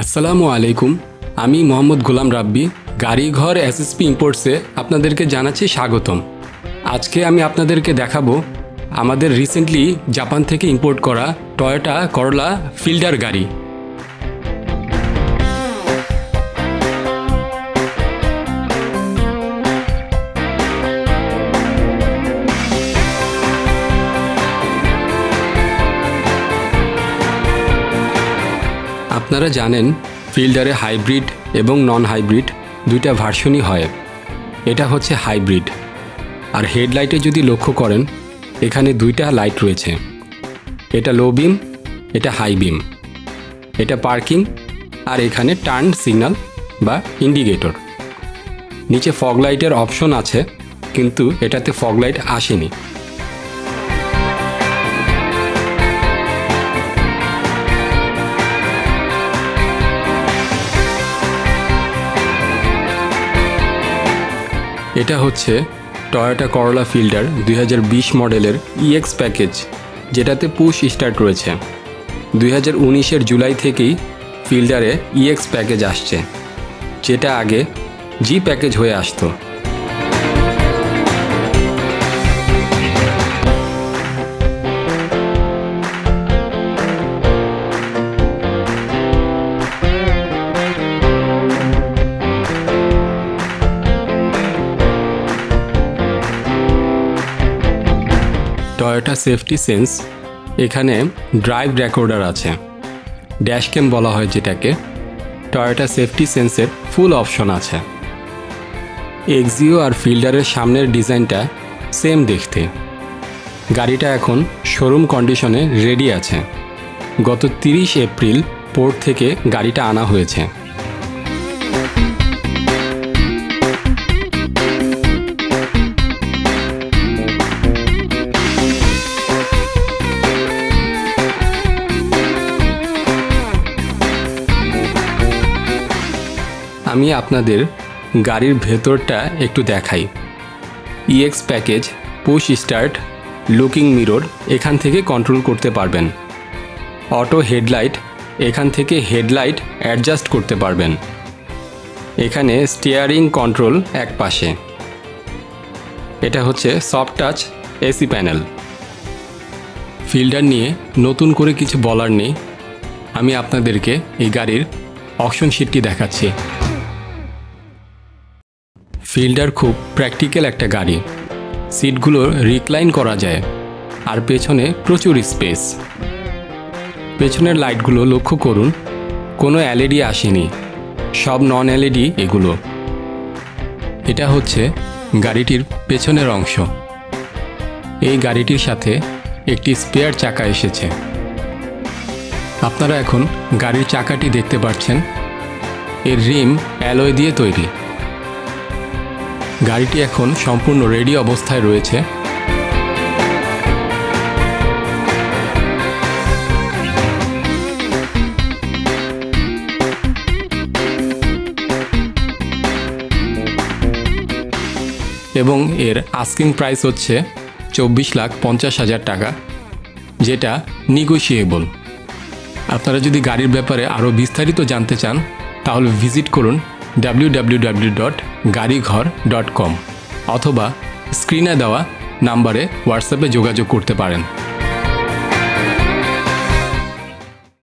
আসসালামু আলাইকুম। আমি মোহাম্মদ গোলাম রাব্বি, গাড়ি ঘর এসএসপি ইম্পোর্টসে আপনাদেরকে জানাচ্ছি স্বাগতম। আজকে আমি আপনাদেরকে দেখাবো আমাদের রিসেন্টলি জাপান থেকে ইম্পোর্ট করা টয়োটা করোলা ফিল্ডার গাড়ি। আপনারা জানেন ফিল্ডারে হাইব্রিড এবং নন হাইব্রিড দুইটা ভার্সনই হয়। এটা হচ্ছে হাইব্রিড। আর হেডলাইটে যদি লক্ষ্য করেন, এখানে দুইটা লাইট রয়েছে, এটা লো বিম, এটা হাই বিম, এটা পার্কিং, আর এখানে টার্ন সিগন্যাল বা ইন্ডিকেটর। নিচে ফগ লাইটের অপশন আছে, কিন্তু এটাতে ফগ লাইট আসেনি। এটা হচ্ছে টয়োটা করোলা ফিল্ডার 2020 মডেলের EX প্যাকেজ, যেটাতে পুশ স্টার্ট রয়েছে। 2019-এর জুলাই থেকেই ফিল্ডারে EX প্যাকেজ আসছে, যেটা আগে G প্যাকেজ হয়ে আসতো। টয়োটা সেফটি সেন্স, এখানে ড্রাইভ রেকর্ডার আছে, ড্যাশ ক্যাম বলা হয় যেটাকে। টয়োটা সেফটি সেন্সের ফুল অপশন আছে। এক্সিও আর ফিল্ডারের সামনের ডিজাইনটা সেম দেখতে। গাড়িটা এখন শোরুম কন্ডিশনে রেডি আছে। গত 30 এপ্রিল পোর্ট থেকে গাড়িটা আনা হয়েছে। আমি আপনাদের গাড়ির ভেতরটা একটু দেখাই। EX package, push start, looking mirror এখান থেকে কন্ট্রোল করতে পারবেন। অটো হেডলাইট, এখান থেকে হেডলাইট অ্যাডজাস্ট করতে পারবেন। এখানে স্টিয়ারিং কন্ট্রোল এক পাশে। এটা হচ্ছে soft touch AC panel. Fielder নিয়ে নতুন করে কিছু বলার নেই। আমি আপনাদেরকে এই গাড়ির অপশন শিটটি দেখাচ্ছি। ফিল্ডার খুব প্র্যাকটিক্যাল একটা গাড়ি। সিটগুলো রিক্লাইন করা যায়, আর পেছনে প্রচুর স্পেস। পেছনের লাইটগুলো লক্ষ্য করুন, কোনো LED আসেনি, সব নন LED এগুলো। এটা হচ্ছে গাড়িটির পেছনের অংশ। এই গাড়িটির সাথে একটি স্পেয়ার চাকা এসেছে। আপনারা এখন গাড়ির চাকাটি দেখতে পাচ্ছেন। এর রিম অ্যালয় দিয়ে তৈরি। গাড়িটি এখন সম্পূর্ণ রেডি অবস্থায় রয়েছে। এবং এর আস্কিং প্রাইস হচ্ছে 24,50,000 টাকা, যেটা নিগোশিয়েবল। আপনারা যদি গাড়ির ব্যাপারে আরও বিস্তারিত জানতে চান, তাহলে ভিজিট করুন www.garigghor.com অথবা স্ক্রিনে দেওয়া নাম্বারে হোয়াটসঅ্যাপে যোগাযোগ করতে পারেন।